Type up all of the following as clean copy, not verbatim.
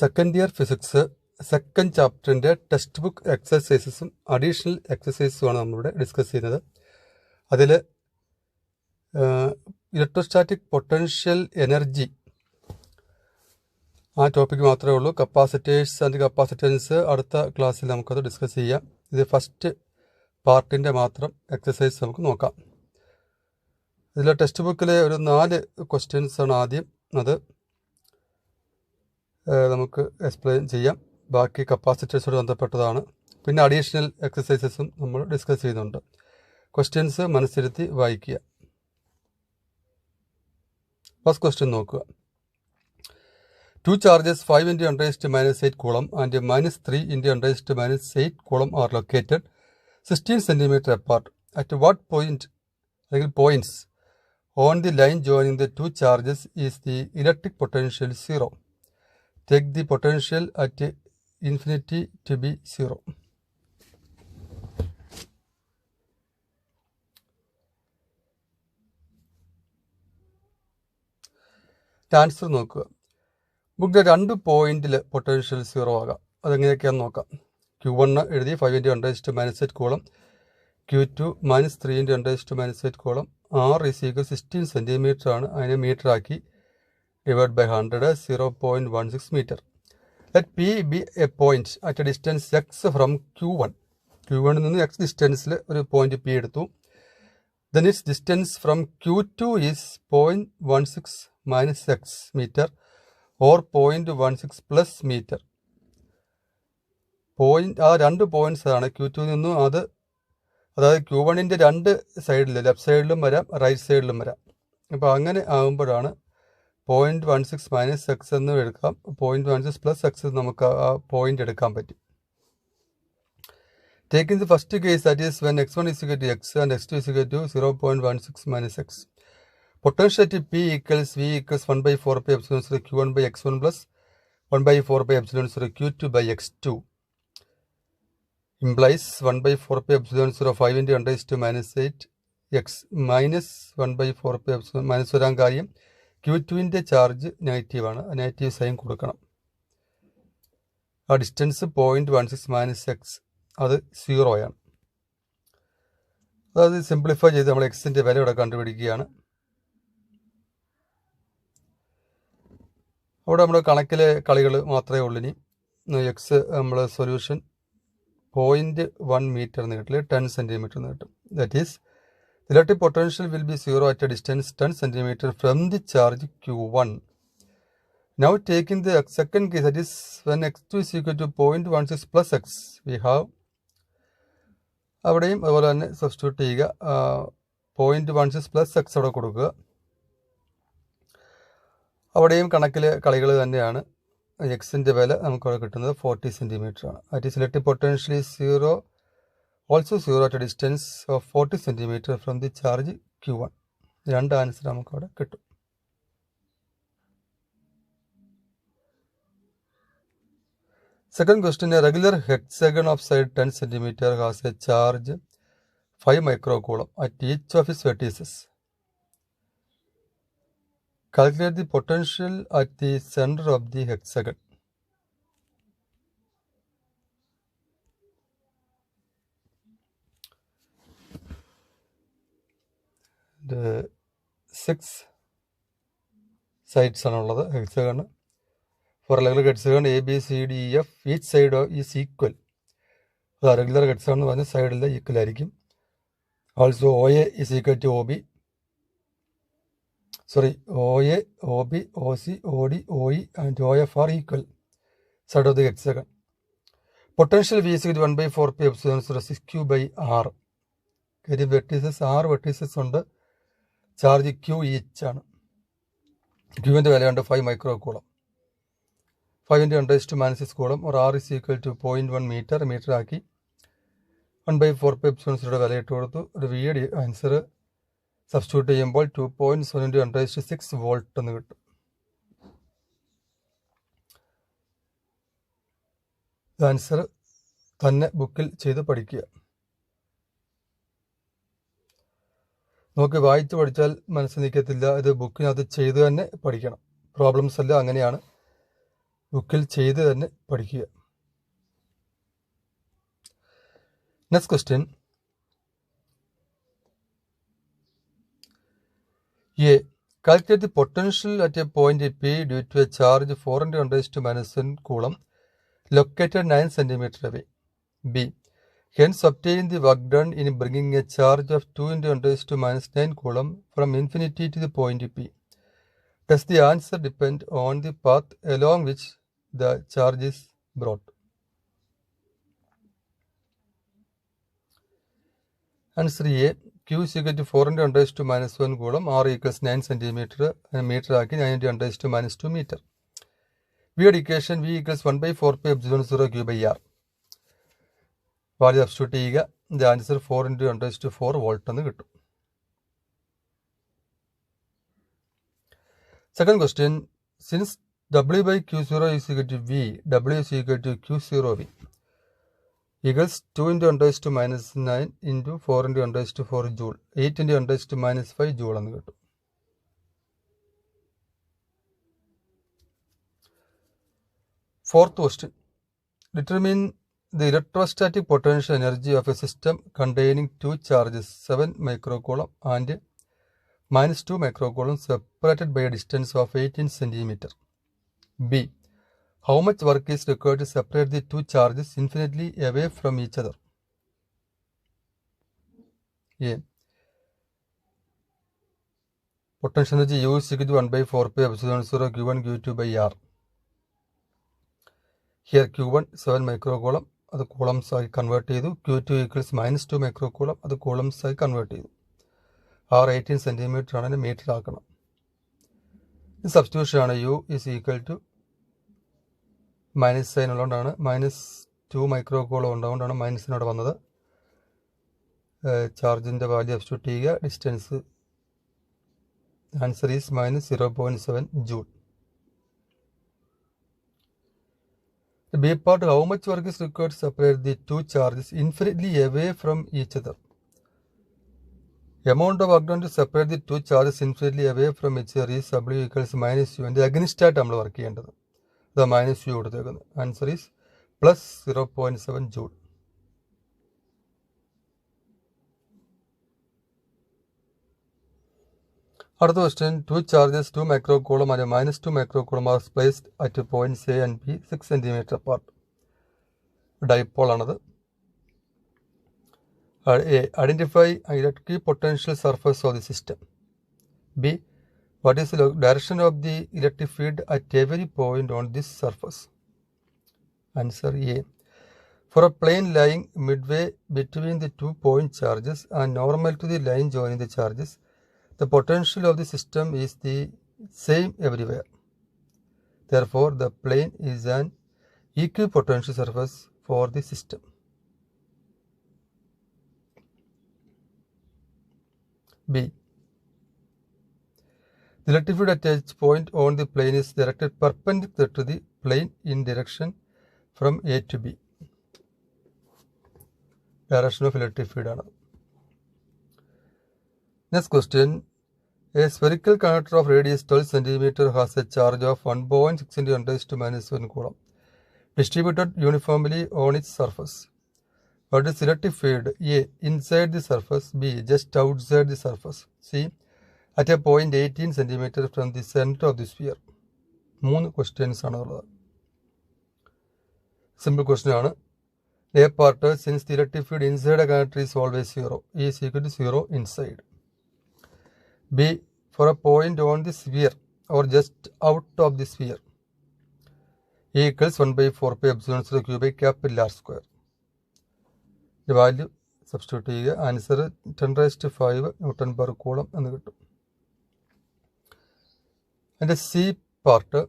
Second year physics second ചാപ്റ്ററിൻ്റെ text book എക്സസൈസസും additional എക്സസൈസുമാണ് നമ്മളിവിടെ ഡിസ്കസ് ചെയ്യുന്നത്. അതിൽ ഇലക്ട്രോസ്റ്റാറ്റിക് പൊട്ടൻഷ്യൽ എനർജി ആ ടോപ്പിക്ക് മാത്രമേ ഉള്ളൂ. കപ്പാസിറ്റേഴ്സ് ആൻഡ് കപ്പാസിറ്റൻസ് അടുത്ത ക്ലാസ്സിൽ നമുക്കത് ഡിസ്കസ് ചെയ്യാം. ഇത് ഫസ്റ്റ് പാർട്ടിൻ്റെ മാത്രം എക്സസൈസ് നമുക്ക് നോക്കാം. ഇതിലെ ടെക്സ്റ്റ് ബുക്കിലെ ഒരു 4 ക്വസ്റ്റ്യൻസ് ആണ് ആദ്യം. അത് നമുക്ക് എക്സ്പ്ലെയിൻ ചെയ്യാം. ബാക്കി കപ്പാസിറ്റേഴ്സോട് ബന്ധപ്പെട്ടതാണ്. പിന്നെ അഡീഷണൽ എക്സസൈസസും നമ്മൾ ഡിസ്കസ് ചെയ്യുന്നുണ്ട്. ക്വസ്റ്റ്യൻസ് മനസ്സിരുത്തി വായിക്കുക. ഫസ്റ്റ് ക്വസ്റ്റ്യൻ നോക്കുക. 2 charges 5 × 10⁻⁸ coulomb and -3 × 10⁻⁸ coulomb are located 16 cm apart. At what points on the line joining the 2 charges is the electric potential 0? Take the potential at infinity to be 0. Answer നോക്കുക. ബുക്കിലെ 2 പോയിന്റിൽ potential 0 ആകാം. അതെങ്ങനെയൊക്കെയാണെന്ന് നോക്കാം. Q1 എഴുതി 5 × 10⁻⁸ coulomb, Q2 -3 × 10⁻⁸ coulomb. R = 16 cm ആണ്. അതിനെ metre ആക്കി divided by 100 0.16 meter. Let P be a point at a distance x from Q1. Q1 നിന്ന് x ഡിസ്റ്റൻസിൽ ഒരു പോയിന്റ് P എടുത്തു. Then its distance from Q2 is 0.16 - x meter or 0.16 plus meter. ആ 2 points ആണ്. Q2 നിന്നും അതായത് Q1ൻ്റെ 2 സൈഡിൽ left സൈഡിലും വരാം, റൈറ്റ് സൈഡിലും വരാം. അപ്പോൾ അങ്ങനെ ആകുമ്പോഴാണ് 0.16 - x എന്ന് എടുക്കാം. 0.16 plus x നമുക്ക് ആ പോയിന്റ് എടുക്കാൻ പറ്റും. Taking the first case, that is when x1 = x and x2 = 0.16 - x. Potential at P equals V equals 1/4πε0 Q1 by x1 plus 1/4πε0 Q2 by x2. Implies 1/4πε0 5 × 10⁻⁸ x minus 1/4πε0 minus വരാൻ കാര്യം Q2ൻ്റെ charge നെഗറ്റീവാണ്. Negative sign കൊടുക്കണം. ആ distance 0.16 - x അത് 0 ആണ്. അതായത് simplify ചെയ്ത് നമ്മൾ എക്സിൻ്റെ വില ഇവിടെ കണ്ടുപിടിക്കുകയാണ്. അവിടെ നമ്മൾ കണക്കിലെ കളികൾ മാത്രമേ ഉള്ളൂ. ഇനി എക്സ് നമ്മൾ സൊല്യൂഷൻ 0.1 മീറ്റർ എന്ന് കിട്ടില്ല, 10 സെൻറ്റിമീറ്റർ എന്ന് കിട്ടും. That is the electric potential will be 0 at a distance 10 cm from the charge Q1. Now taking the second case, that is when x2 is equal to 0.16 plus x, we have അവിടെയും അതുപോലെ തന്നെ substitute ചെയ്യുക. 0.16 plus x അവിടെ കൊടുക്കുക. അവിടെയും കണക്കിലെ കളികൾ തന്നെയാണ്. എക്സിൻ്റെ വില നമുക്കവിടെ കിട്ടുന്നത് 40 സെൻറ്റിമീറ്റർ ആണ്. That is electric potential is 0 also 0 at a distance of 40 cm from the charge Q1. 2 answer നമുക്കവിടെ കിട്ടും. Second question, a regular hexagon of side 10 cm has a charge 5 microcoulomb at each of its vertices. Calculate the potential at the center of the hexagon. The 6 sides ആണുള്ളത് hexagon. For regular hexagon ABCDEF each side is equal. അത് regular hexagon എന്ന് പറഞ്ഞാൽ സൈഡിൽ equal ആയിരിക്കും. Also OA is equal to OB, OA, OB, OC, OD, OE and OF are equal side of the hexagon. Potential V is 1/4πε0 Q by R. കാര്യം vertices 6 vertices ഉണ്ട്. Charge Q each ആണ്. Qൻ്റെ വിലയുണ്ട് 5 മൈക്രോകൂളം. 5 × 10⁻⁶ coulomb or R is equal to 0.1 metre ആക്കി 1/4πε0 വില ഇട്ട് കൊടുത്തു. ഒരു V answer substitute ചെയ്യുമ്പോൾ 2.7 × 10⁶ വോൾട്ട് എന്ന് കിട്ടും. ആൻസർ തന്നെ ബുക്കിൽ ചെയ്ത് പഠിക്കുക. നമുക്ക് വായിച്ച് പഠിച്ചാൽ മനസ്സിൽ നിൽക്കത്തില്ല. ഇത് ബുക്കിനകത്ത് ചെയ്ത് തന്നെ പഠിക്കണം. പ്രോബ്ലംസ് എല്ലാം അങ്ങനെയാണ്. ബുക്കിൽ ചെയ്ത് തന്നെ പഠിക്കുക. Next question. A. Calculate the potential at a point P due to a charge 4 × 10⁻⁻⁰ coulomb located 9 cm away. B. Hence obtain the work done in bringing a charge of 2 × 10⁻⁹ coulomb from infinity to the point P. Does the answer depend on the path along which the charge is brought? Answer A. Q is equal to 4 × 10⁻⁻⁴ coulomb, R equals 9 cm, meter ആക്കി 9 × 10⁻² meter. Weird equation V equals 1/4πε0 Q/R. Value substitute ചെയ്യുക. ഇതിൻ്റെ answer 4 × 10⁻⁴ volt എന്ന് കിട്ടും. Second question. Since W/Q0 is equal to V, W is equal to Q0V equals 2 × 10⁻⁹ into 4 × 10⁴ joule, 8 × 10⁻⁵ joule എന്ന് കിട്ടും. Fourth question. Determine the electrostatic potential energy of a system containing two charges 7 microcoulomb and -2 microcoulomb separated by a distance of 18 cm. B. How much work is required to separate the two charges infinitely away from each other? A. Potential energy U is equal to 1/4πε0 Q1 Q2/R. Here Q1 7 microcoulomb, അത് coulombs ആയി convert ചെയ്തു. Q2 equals -2 microcoulomb, അത് coulombs ആയി convert ചെയ്തു. R 18 cm ആണ്, അതിനെ metre ആക്കണം. ഇത് സബ്സ്റ്റിറ്റ്യൂഷൻ ആണ്. U is equal to minus sign ഉള്ളതുകൊണ്ടാണ്, -2 microcoulomb ഉണ്ടാകൊണ്ടാണ് മൈനസിനോട് വന്നത്. ചാർജിൻ്റെ വാല്യൂ സബ്സ്റ്റിറ്റ്യൂട്ട് ചെയ്യുക. Distance answer is -0.7 joule. The B part, how much work is required to separate the two charges infinitely away from each other? Amount of work done to separate the two charges infinitely away from each other is W equals -U. അതിൻ്റെ അഗനിസ്റ്റ് ആയിട്ട് നമ്മൾ work ചെയ്യേണ്ടത്. അത് -U കൊടുത്തേക്കുന്നത്. Answer is +0.7 joule. അടുത്ത question. 2 charges 2 microcoulomb and -2 microcoulomb are placed at points A and B 6 cm apart. Dipole ആണത്. A. Identify electric potential surface of the system. B. What is the direction of the electric field at every point on this surface? Answer A. For a plane lying midway between the 2 point charges and normal to the line joining the charges, the potential of the system is the same everywhere. Therefore, the plane is an equipotential surface for the system. B. The electric field at each point on the plane is directed perpendicular to the plane in direction from A to B. Direction of electric field ആണ്. Next question. A spherical conductor of radius 12 cm has a charge of 1.6 × 10⁻⁻⁴ coulomb distributed uniformly on its surface. What is electric field? A. Inside the surface. B. Just outside the surface. C. At a point 18 cm from the center of the sphere. 3 questions ആണ് ഉള്ളത്. Simple question ആണ്. A part, since the electric field inside a conductor is always 0, E is equal to 0 inside. B. For a point on the sphere or just out of the sphere, E equals 1/4πε0 Q/R². The value substitute ചെയ്യുക. Answer 10⁵ Nm/Coulomb എന്ന് കിട്ടും. അതിൻ്റെ C part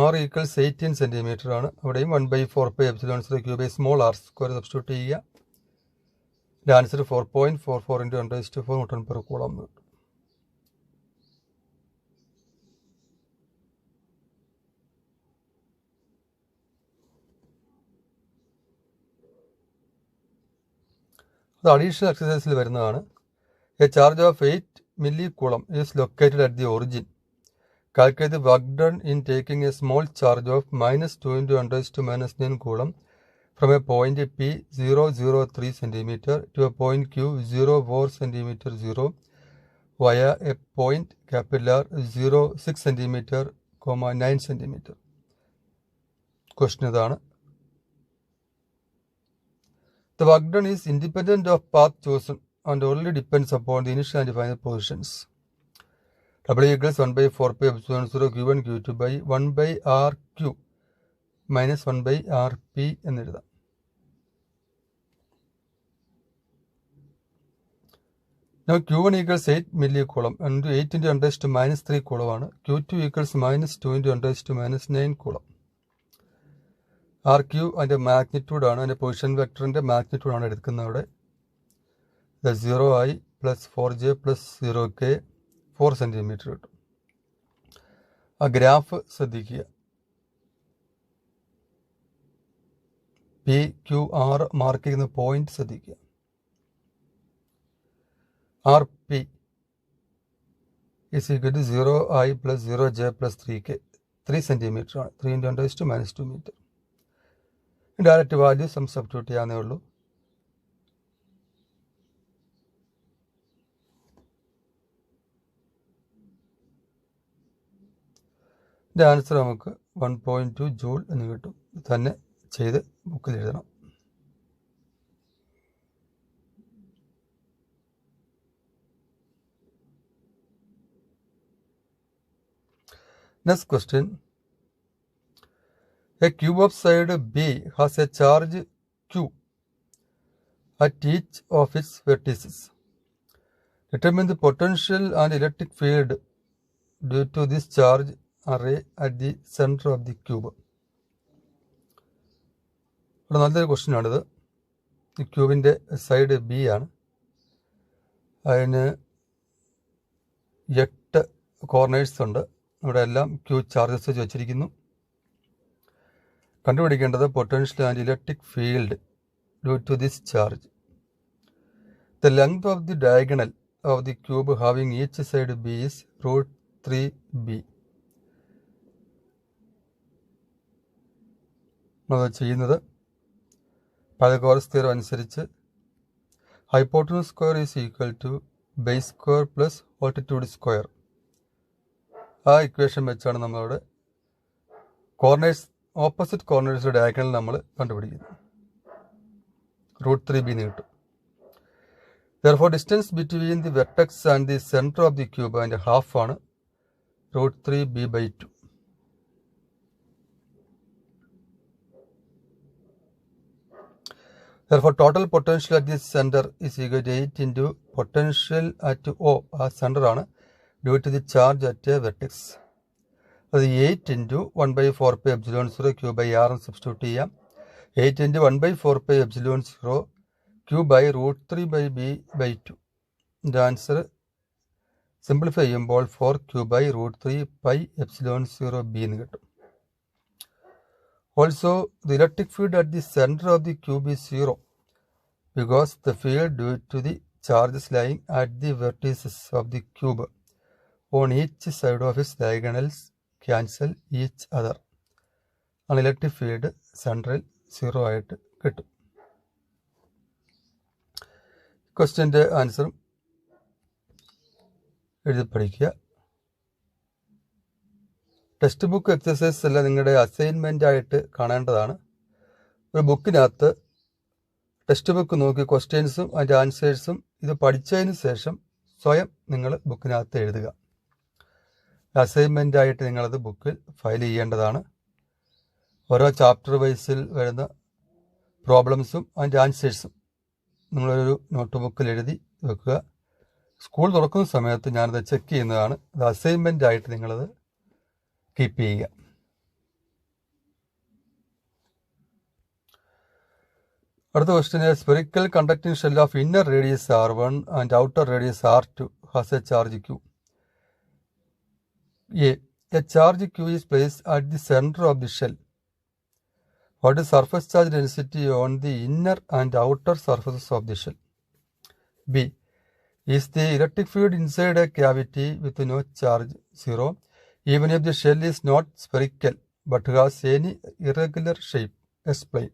R equals 18 cm ആണ്. അവിടെയും 1/4πε0 Q/r² substitute ചെയ്യുക. ഇതിൻ്റെ answer 4.44 × 10⁴ Nm/Coulomb എന്ന് കിട്ടും. അത് അഡീഷണൽ എക്സസൈസിൽ വരുന്നതാണ്. A charge of 8 mC is located at the origin Calculate the work done in taking a small charge of -2 × 10⁻⁹ coulomb from a point P 003 cm to a point Q 04 cm 0 via a point R 06 cm, 9 cm. Question ഇതാണ്. The work done is independent of path chosen and only depends upon the initial and final positions. W equals 1/4πε0 Q1 Q2 by 1/RQ minus 1/RP എന്ന് എഴുതാം. Now Q1 equals 8 millicoulomb and 8 × 10⁻³ coulomb ആണ്. Q2 equals -2 × 10⁻⁹ coulomb. RQ അതിൻ്റെ magnitude ആണ്, അതിൻ്റെ position വെക്ടറിൻ്റെ magnitude ആണ് എടുക്കുന്നത് അവിടെ. 0i + 4j + 0k 4 cm കിട്ടും. ആ ഗ്രാഫ് ശ്രദ്ധിക്കുക. PQR മാർക്ക് ചെയ്യുന്ന പോയിന്റ് ശ്രദ്ധിക്കുക. RP is equal to 0i + 0j + 3k 3 cm ആണ്. 3 × 10⁻² മീറ്റർ. ഡയറക്റ്റ് വാല്യൂ സബ്സ്റ്റിറ്റ്യൂട്ട് ചെയ്യാവുന്നേ ഉള്ളൂ. ഇതിൻ്റെ ആൻസർ നമുക്ക് 1.2 ജൂൾ എന്ന് കിട്ടും. തന്നെ ചെയ്ത് ബുക്കിൽ എഴുതണം. Next question. A cube of side B has a charge Q at each of its vertices. Determine the potential and electric field due to this charge array at the center of the cube. ഇവിടെ നല്ലൊരു question ആണിത്. ഈ ക്യൂബിൻ്റെ side B ആണ്. അതിന് 8 corners ഉണ്ട്. ഇവിടെ എല്ലാം Q charges വെച്ചിരിക്കുന്നു. കണ്ടുപിടിക്കേണ്ടത് potential and electric field due to this charge. The length of the diagonal of the cube having each side B is √3b. അത് ചെയ്യുന്നത് പൈതഗോറസ് തിയറം അനുസരിച്ച് hypotenuse square is equal to base square plus altitude square. ആ equation വെച്ചാണ് നമ്മളവിടെ corners, opposite കോർണേഴ്സിൻ്റെ diagonal നമ്മൾ കണ്ടുപിടിക്കുന്നത്. √3b എന്ന് കിട്ടും. Therefore distance between the vertex and the centre of the cube അതിൻ്റെ ഹാഫ് ആണ് √3b/2. Therefore total potential at the center is equal to 8 into potential at O, ആ centre ആണ്, due to the charge at a vertex. അത് 8 into 1/4πε0 Q/R എന്ന് substitute ചെയ്യാം. 8 into 1/4πε0 Q/√3b/2. ഇതിൻ്റെ answer simplify ചെയ്യുമ്പോൾ 4Q/√3πε0b എന്ന് കിട്ടും. Also, the electric field at the center of the cube is 0 because the field due to the charges lying at the vertices of the cube on each side of its diagonals cancel each other. And electric field central 0 ആയിട്ട് കിട്ടും. ക്വസ്റ്റ്യൻ്റെ ആൻസറും എഴുതി പഠിക്കുക. Text book exercise എല്ലാം നിങ്ങളുടെ assignment ആയിട്ട് കാണേണ്ടതാണ്. ഒരു ബുക്കിനകത്ത് text book നോക്കി ക്വസ്റ്റ്യൻസും അതിൻ്റെ ആൻസേഴ്സും ഇത് പഠിച്ചതിന് ശേഷം സ്വയം നിങ്ങൾ ബുക്കിനകത്ത് എഴുതുക. അസൈൻമെൻ്റ് ആയിട്ട് നിങ്ങളത് ബുക്കിൽ ഫയൽ ചെയ്യേണ്ടതാണ്. ഓരോ ചാപ്റ്റർ വൈസിൽ വരുന്ന പ്രോബ്ലംസും അതിൻ്റെ ആൻസേഴ്സും നിങ്ങളൊരു നോട്ട് ബുക്കിൽ എഴുതി വെക്കുക. സ്കൂൾ തുറക്കുന്ന സമയത്ത് ഞാനത് ചെക്ക് ചെയ്യുന്നതാണ്. അത് അസൈൻമെൻ്റ് ആയിട്ട് നിങ്ങളത് കീപ്പ് ചെയ്യുക. അടുത്ത question, spherical conducting shell of inner radius R1 and outer radius R2 has A charge Q. A charge Q is placed at the center of the shell. What is surface charge density on the inner and outer surfaces of the shell? B is the electric field inside a cavity with no charge 0 even if the shell is not spherical but has any irregular shape. Explain.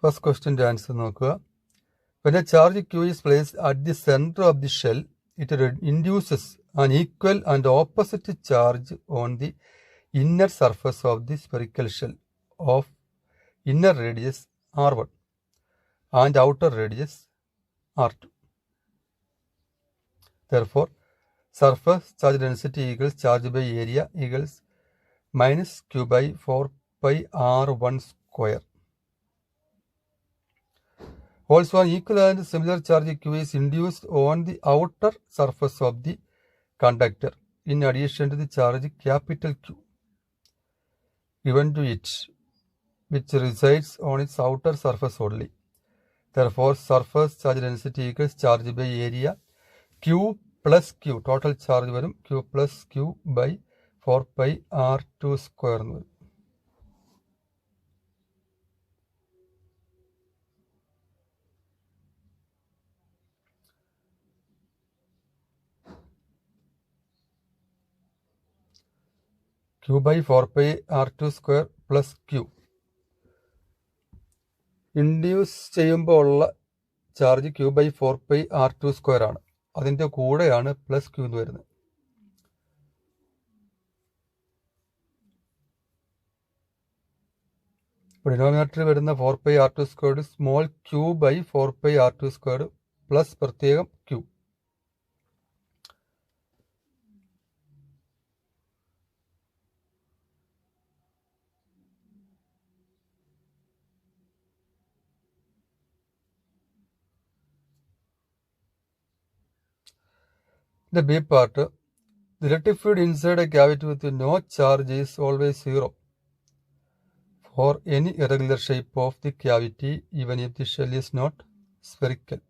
First question answer നോക്കുക. When a charge Q is placed at the center of the shell, it induces an equal and opposite charge on the inner surface of the spherical shell of inner radius R1 and outer radius R2. Therefore, surface charge density equals charge by area equals minus Q by 4 pi R1 square. Also, an equal and similar charge Q is induced on the outer surface of the conductor in addition to the charge capital Q given to it, which resides on its outer surface only. Therefore, surface charge density equals charge by area Q plus Q. Total charge varum Q plus Q by 4 pi R2 square. Q by 4 pi R2 square plus Q. Induce ചെയ്യുമ്പോൾ ഉള്ള charge Q by 4 pi R2 square ആണ്. അതിൻ്റെ കൂടെയാണ് plus Q എന്ന് വരുന്നത്. ഡിനോമിനേറ്ററിൽ വരുന്ന 4 pi R2 squared small Q by 4 pi R2 squared plus പ്രത്യേകം Q. The B part, the electric field inside a cavity with no charge is always 0 for any irregular shape of the cavity even if the shell is not spherical.